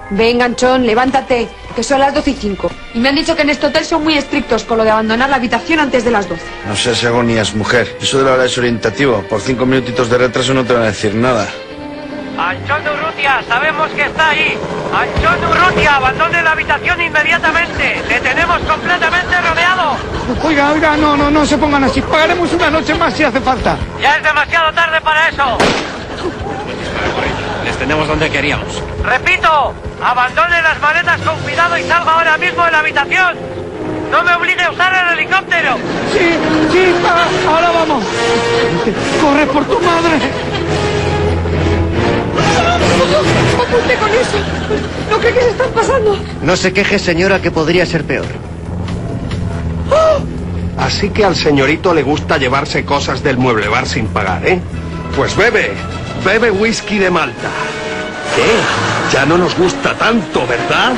Venga, Anchón, levántate, que son las 12:05. Y me han dicho que en este hotel son muy estrictos con lo de abandonar la habitación antes de las 12. No seas agonías, mujer. Eso de la hora es orientativo. Por 5 minutitos de retraso no te van a decir nada. Anchón Urrutia, sabemos que está ahí. Anchón Urrutia, abandone la habitación inmediatamente. Le tenemos completamente rodeado. Oiga, no se pongan así. Pagaremos una noche más si hace falta. Ya es demasiado tarde para eso. Les tenemos donde queríamos. Repito, abandone las maletas con cuidado y salga ahora mismo de la habitación. No me obligue a usar el helicóptero. Sí, ahora vamos. Corre por tu madre. ¡Apunte con eso! ¿No cree que se están pasando? No se queje, señora, que podría ser peor. Así que al señorito le gusta llevarse cosas del mueble bar sin pagar, ¿eh? Pues bebe whisky de Malta. ¿Qué? Ya no nos gusta tanto, ¿verdad?